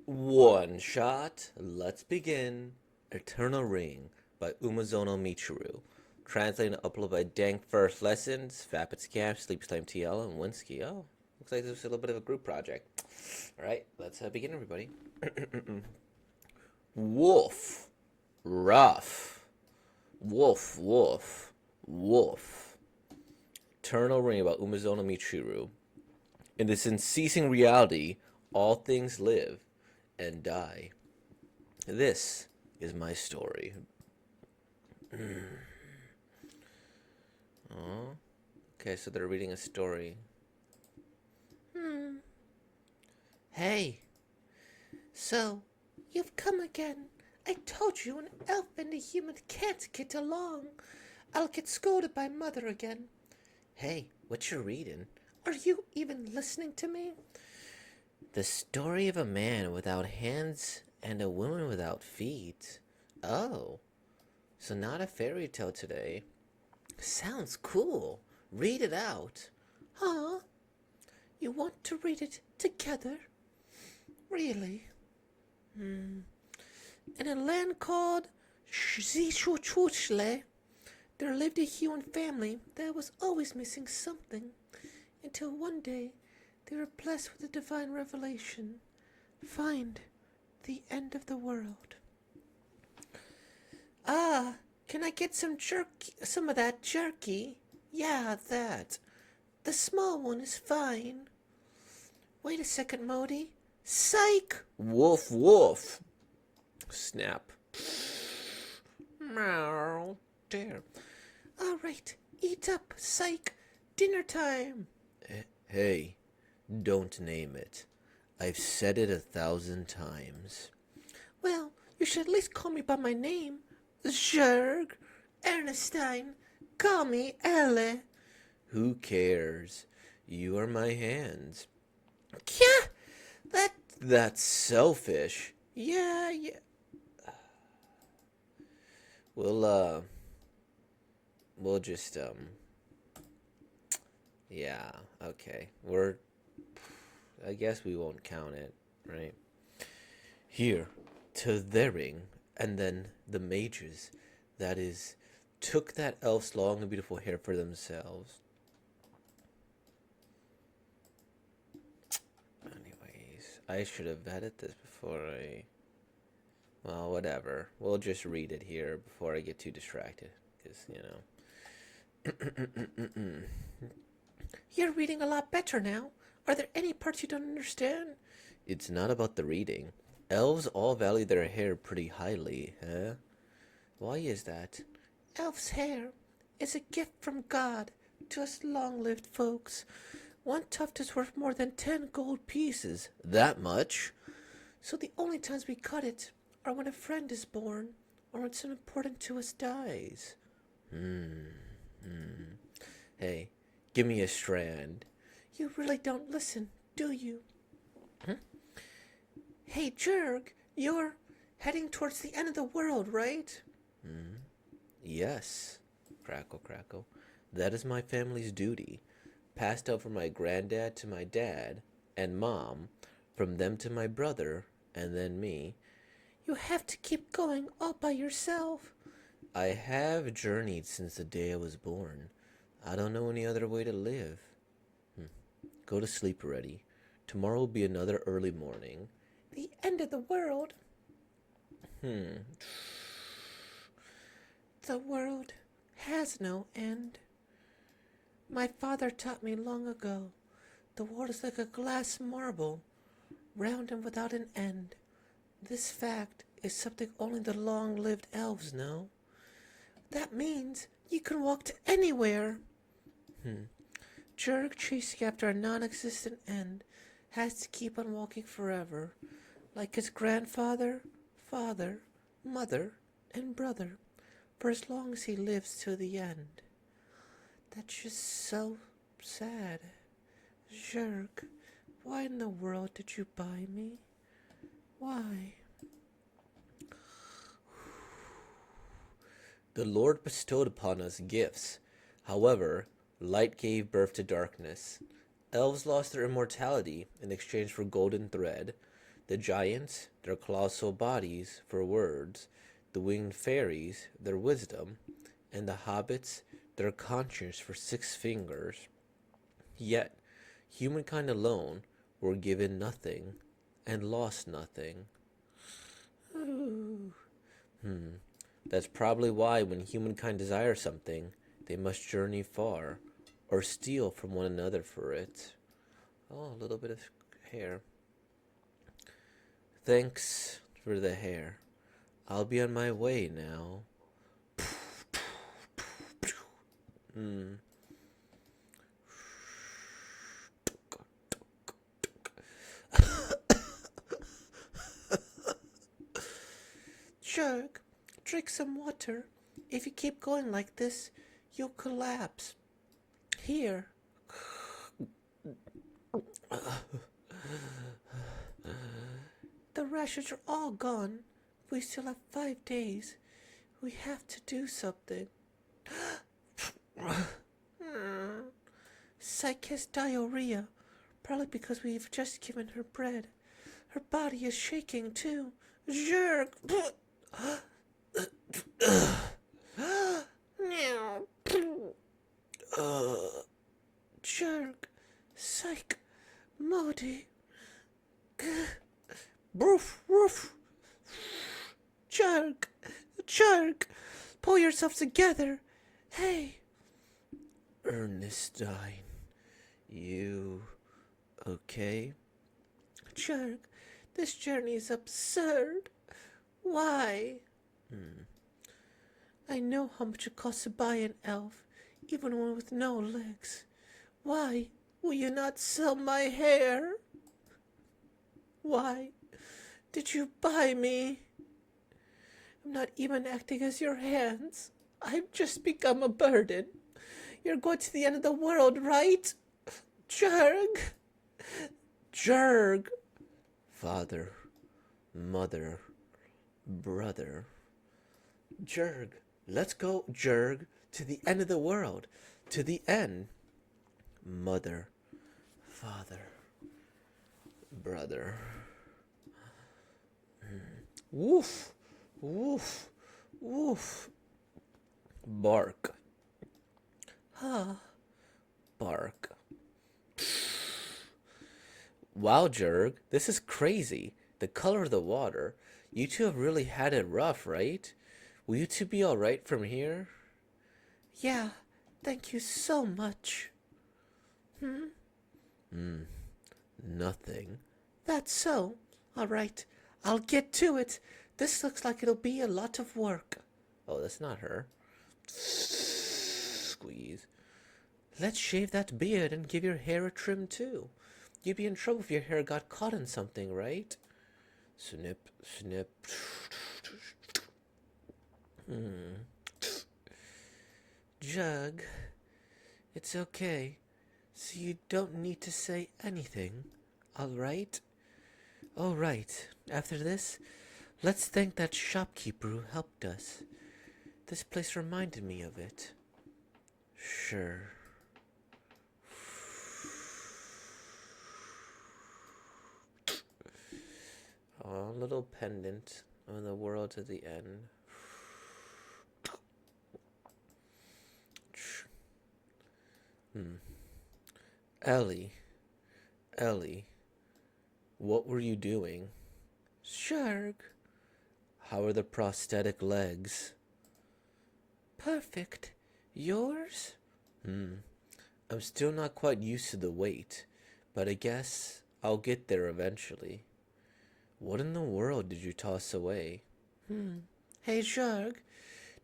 One shot. Let's begin. Eternal Ring by Umazono Michiru. Translated and uploaded by Dank First Lessons, Vapid Scam, Sleep Slime TL, and Winsky. Oh, looks like this was a little bit of a group project. Alright, let's begin, everybody. Wolf. Rough. Wolf, wolf, wolf. Eternal Ring by Umazono Michiru. In this unceasing reality, all things live and die. This is my story. Oh, okay, so they're reading a story. Hey, so you've come again. I told you an elf and a human can't get along. I'll get scolded by Mother again. Hey, what you reading? Are you even listening to me? The story of a man without hands and a woman without feet. Oh, so not a fairy tale today. Sounds cool. Read it out. Huh? You want to read it together? Really? In a land called Zishuchuchle, there lived a human family that was always missing something, until one day they were blessed with a divine revelation. Find the end of the world. Ah, can I get some of that jerky? Yeah, that. The small one is fine. Wait a second, Modi. Psych! Woof, woof. Snap. Meow. There. All right, eat up, psych. Dinner time. Hey, don't name it. I've said it 1,000 times. Well, you should at least call me by my name. Zerg. Ernestine. Call me Elle. Who cares? You are my hands. Yeah, That's selfish. yeah. We'll just, yeah, okay. I guess we won't count it, right? Here, to their ring, and then the mages, that is, took that elf's long and beautiful hair for themselves. Anyways, I should have vetted this before well, whatever. We'll just read it here before I get too distracted, because, You're reading a lot better now. Are there any parts you don't understand? It's not about the reading. Elves all value their hair pretty highly, huh? Why is that? Elf's hair is a gift from God to us long-lived folks. One tuft is worth more than 10 gold pieces. That much? So the only times we cut it are when a friend is born or when someone important to us dies. Hey, give me a strand. You really don't listen, do you? Hey, Jurg, you're heading towards the end of the world, right? Yes. Crackle, crackle. That is my family's duty. Passed out from my granddad to my dad and mom, from them to my brother, and then me. You have to keep going all by yourself. I have journeyed since the day I was born. I don't know any other way to live. Go to sleep already. Tomorrow will be another early morning. The end of the world? Hmm. The world has no end. My father taught me long ago. The world is like a glass marble, round and without an end. This fact is something only the long-lived elves know. That means you can walk to anywhere. Jurg chasing after a non-existent end has to keep on walking forever, like his grandfather, father, mother, and brother, for as long as he lives to the end. That's just so sad. Jurg, why in the world did you buy me? Why? The Lord bestowed upon us gifts. However, light gave birth to darkness. Elves lost their immortality in exchange for golden thread. The giants, their colossal bodies for words, the winged fairies, their wisdom, and the hobbits, their conscience for 6 fingers. Yet, humankind alone were given nothing and lost nothing. Ooh. That's probably why when humankind desires something, they must journey far, or steal from one another for it. Oh, a little bit of hair. Thanks for the hair. I'll be on my way now. Jurg, drink some water. If you keep going like this, you'll collapse. Here. The rashes are all gone. We still have 5 days. We have to do something. Psyche has diarrhea. Probably because we've just given her bread. Her body is shaking too. Jurg! Jurg! Psyche! Modi! Roof! Roof! Jurg! Jurg! Pull yourself together! Hey! Ernestine, you okay? Jurg, this journey is absurd. Why? I know how much it costs to buy an elf, even one with no legs. Why will you not sell my hair? Why did you buy me? I'm not even acting as your hands. I've just become a burden. You're going to the end of the world, right? Jurg! Jurg! Father, mother, brother. Jurg, let's go, Jurg, to the end of the world. To the end. Mother, father, brother. Woof, woof, woof. Bark. Bark. Wow, Jurg, this is crazy. The color of the water. You two have really had it rough, right? Will you two be alright from here? Yeah, thank you so much. Nothing. That's so. All right, I'll get to it. This looks like it'll be a lot of work. Oh, that's not her. Squeeze. Let's shave that beard and give your hair a trim too. You'd be in trouble if your hair got caught in something, right? Snip, snip. Jug, it's okay. So you don't need to say anything, all right? All right, after this, let's thank that shopkeeper who helped us. This place reminded me of it. Sure. Oh, a little pendant on the world to the end. Ellie, Ellie, what were you doing? Jurg, How are the prosthetic legs? perfect. Yours? I'm still not quite used to the weight, but I guess I'll get there eventually. What in the world did you toss away? Hey, Jurg,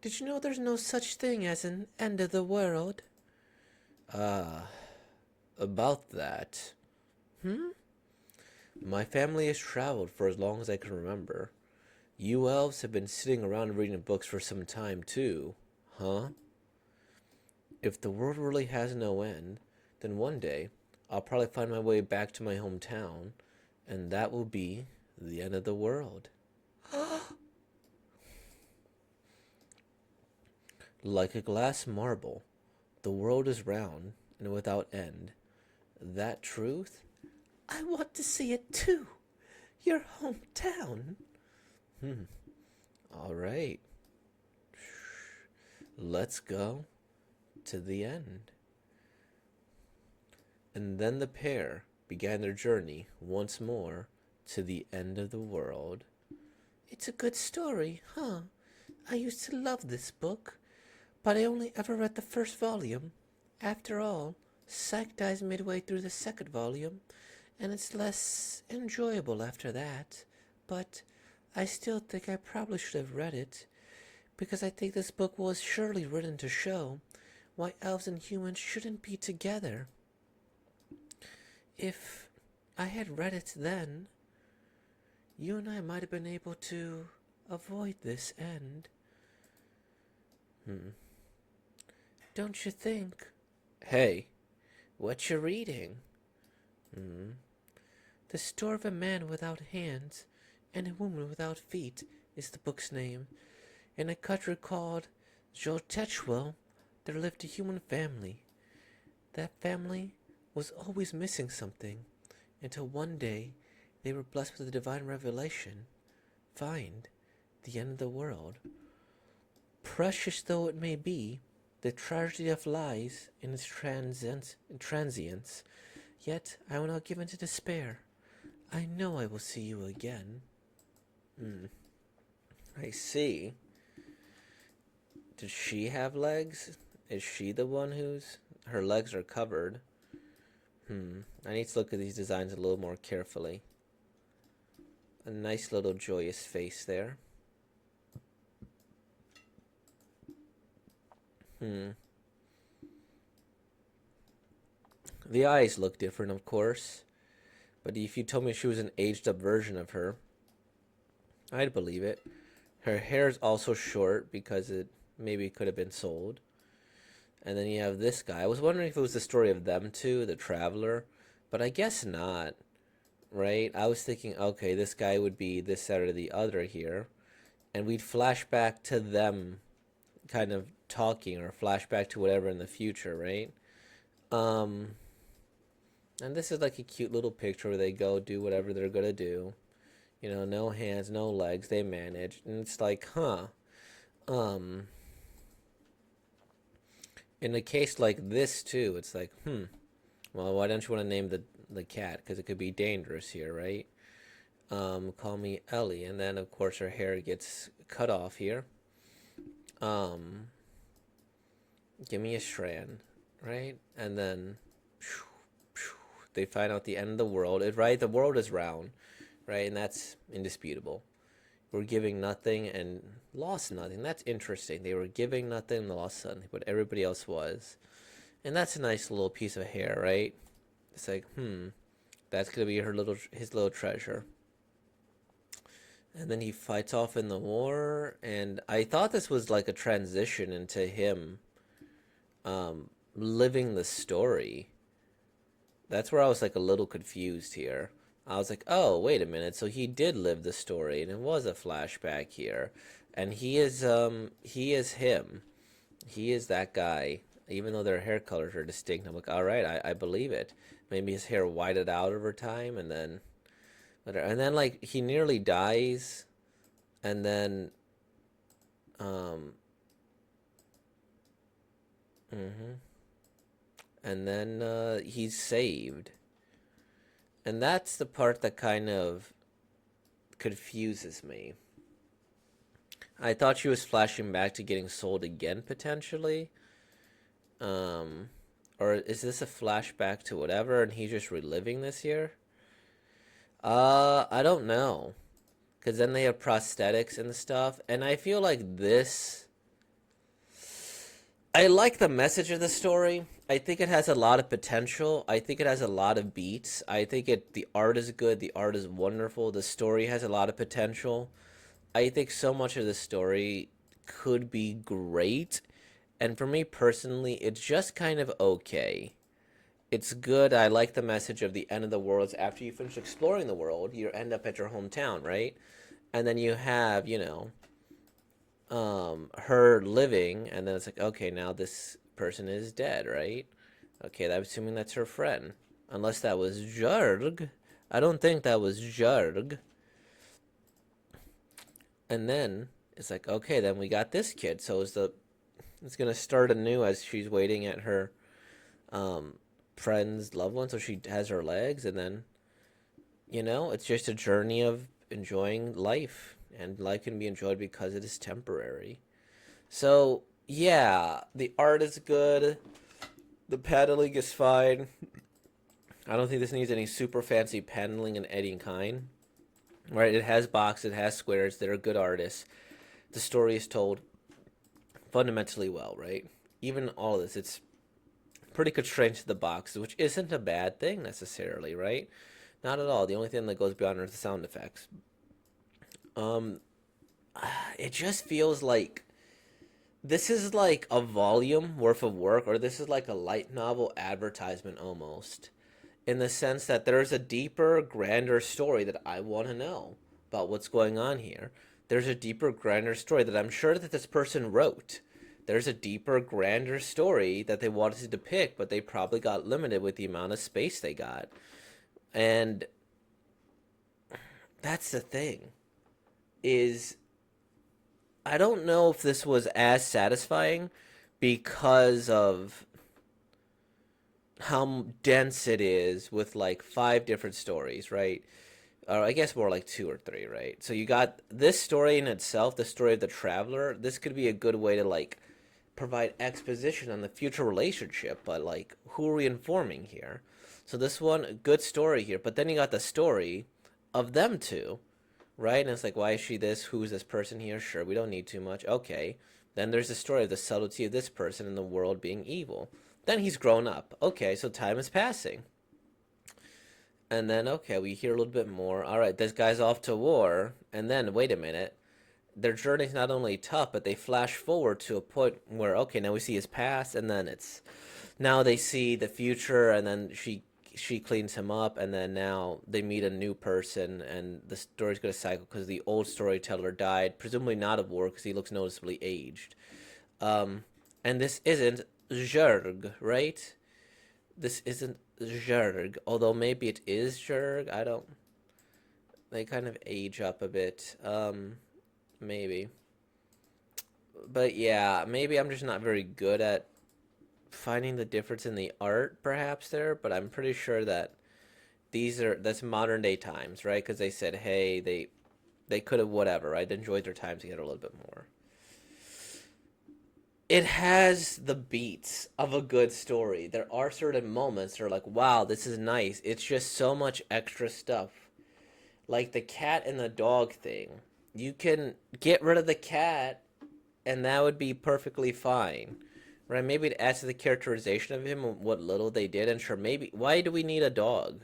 did you know there's no such thing as an end of the world? About that. My family has traveled for as long as I can remember. You elves have been sitting around reading books for some time too, huh? If the world really has no end, then one day I'll probably find my way back to my hometown, and that will be the end of the world. Like a glass marble, the world is round and without end. That truth? I want to see it too. Your hometown. All right. Let's go to the end. And then the pair began their journey once more to the end of the world. It's a good story, huh? I used to love this book, but I only ever read the first volume. After all, Psyche dies midway through the second volume, and it's less enjoyable after that. But I still think I probably should have read it, because I think this book was surely written to show why elves and humans shouldn't be together. If I had read it then, you and I might have been able to avoid this end. Don't you think? Hey, what you reading? The Story of a Man Without Hands and a Woman Without Feet is the book's name. In a country called Jotechwell, there lived a human family. That family was always missing something, until one day they were blessed with a divine revelation. Find the end of the world. Precious though it may be, the tragedy of lies in its transience, yet I will not give in to despair. I know I will see you again. I see. Did she have legs? Is she the one whose her legs are covered? I need to look at these designs a little more carefully. A nice little joyous face there. The eyes look different, of course. But if you told me she was an aged up version of her, I'd believe it. Her hair is also short because it maybe could have been sold. And then you have this guy. I was wondering if it was the story of them two, the traveler, but I guess not, right? I was thinking, okay, this guy would be this, that, or the other here, and we'd flash back to them kind of talking or flashback to whatever in the future, right? And this is like a cute little picture where they go do whatever they're gonna do. You know, no hands, no legs, they manage. And it's like, huh. In a case like this too, it's like, well, why don't you want to name the cat? Because it could be dangerous here, right? Call me Ellie, and then of course her hair gets cut off here. Give me a strand, right? And then they find out the end of the world. Right? The world is round, right? And that's indisputable. We're giving nothing and lost nothing. That's interesting. They were giving nothing and lost something, but everybody else was. And that's a nice little piece of hair, right? It's like, that's gonna be his little treasure. And then he fights off in the war, and I thought this was like a transition into him living the story. That's where I was like a little confused here. I was like, oh, wait a minute. So he did live the story, and it was a flashback here. And he is him. He is that guy. Even though their hair colors are distinct, I'm like, all right, I believe it. Maybe his hair whited out over time, and then like he nearly dies, and then and then he's saved. And that's the part that kind of confuses me. I thought she was flashing back to getting sold again, potentially. Or is this a flashback to whatever and he's just reliving this here? I don't know. Because then they have prosthetics and stuff. And I feel like this. I like the message of the story. I think it has a lot of potential. I think it has a lot of beats. I think the art is good. The art is wonderful. The story has a lot of potential. I think so much of the story could be great. And for me personally, it's just kind of okay. It's good. I like the message of the end of the world. It's after you finish exploring the world, you end up at your hometown, right? And then you have, her living, and then it's like, okay, now this person is dead, right? Okay, I'm assuming that's her friend. Unless that was Jurg. I don't think that was Jurg. And then it's like, okay, then we got this kid. So it's gonna start anew as she's waiting at her um friend's loved one, so she has her legs, and then it's just a journey of enjoying life, and life can be enjoyed because it is temporary. So yeah, the art is good, the paneling is fine. I don't think this needs any super fancy paneling in any kind. Right? It has boxes, it has squares. They're good artists. The story is told fundamentally well, right? Even all of this, it's pretty constrained to the boxes, which isn't a bad thing necessarily, right? Not at all. The only thing that goes beyond are the sound effects. Um, it just feels like this is like a volume worth of work, or this is like a light novel advertisement almost, in the sense that there's a deeper, grander story that I want to know about what's going on here. There's a deeper, grander story that I'm sure that this person wrote. There's a deeper, grander story that they wanted to depict, but they probably got limited with the amount of space they got. And that's the thing, is I don't know if this was as satisfying because of how dense it is with like five different stories, right? Or I guess more like two or three, right? So you got this story in itself, the story of the traveler. This could be a good way to like provide exposition on the future relationship, but like who are we informing here? So this one, good story here, but then you got the story of them two, right? And it's like, why is she this? Who's this person here? Sure, we don't need too much. Okay. Then there's the story of the subtlety of this person in the world being evil. Then he's grown up. Okay, so time is passing. And then, okay, we hear a little bit more. All right, this guy's off to war. And then, wait a minute. Their journey's not only tough, but they flash forward to a point where, okay, now we see his past, and then it's now they see the future, and then she cleans him up, and then now they meet a new person, and the story's going to cycle because the old storyteller died, presumably not of war because he looks noticeably aged. Um, and this isn't Zerg, right? This isn't Zerg, although maybe it is Zerg. I don't. They kind of age up a bit. Maybe. But yeah, maybe I'm just not very good at finding the difference in the art, perhaps there. But I'm pretty sure that that's modern day times, right? Because they said, hey, they could have whatever, right? Enjoyed their time together a little bit more. It has the beats of a good story. There are certain moments that are like, wow, this is nice. It's just so much extra stuff. Like the cat and the dog thing. You can get rid of the cat and that would be perfectly fine. Right? Maybe it adds to the characterization of him, what little they did, and sure, maybe why do we need a dog?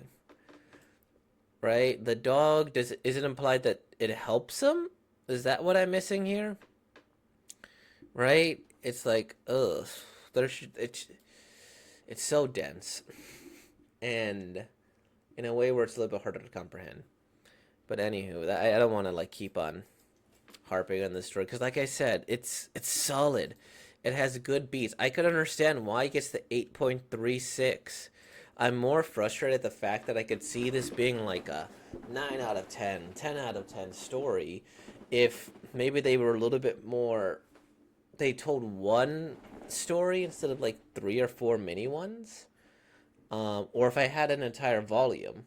Right? The dog is it implied that it helps him? Is that what I'm missing here? Right? It's like, ugh. There's it's so dense. And in a way where it's a little bit harder to comprehend. But anywho, I don't want to like keep on harping on this story because, like I said, it's solid. It has good beats. I could understand why it gets the 8.36. I'm more frustrated at the fact that I could see this being like a 9 out of 10, 10 out of 10 story if maybe they were a little bit more. They told one story instead of like three or four mini ones. Or if I had an entire volume,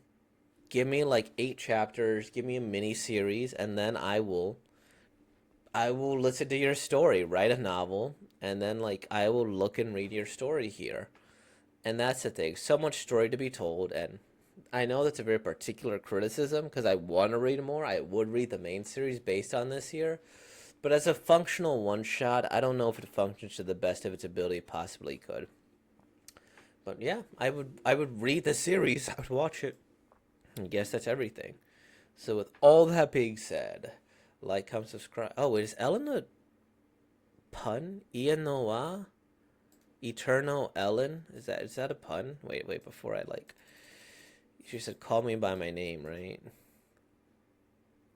give me like 8 chapters, give me a mini series, and then I will listen to your story, write a novel, and then like I will look and read your story here. And that's the thing. So much story to be told, and I know that's a very particular criticism because I want to read more. I would read the main series based on this here. But as a functional one shot, I don't know if it functions to the best of its ability it possibly could. But yeah, I would read the series. I would watch it. I guess that's everything. So with all that being said, like, comment, subscribe. Oh, wait, is Ellen a pun? Ian Noah? Eternal Ellen? Is that a pun? Wait, before I like she said call me by my name, right?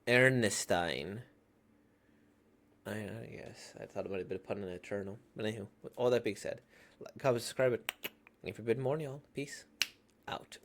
Ernestine. I guess. I thought it might have been a pun on eternal. But anywho, with all that being said, like, comment, subscribe, and if you've been more, y'all. Peace out.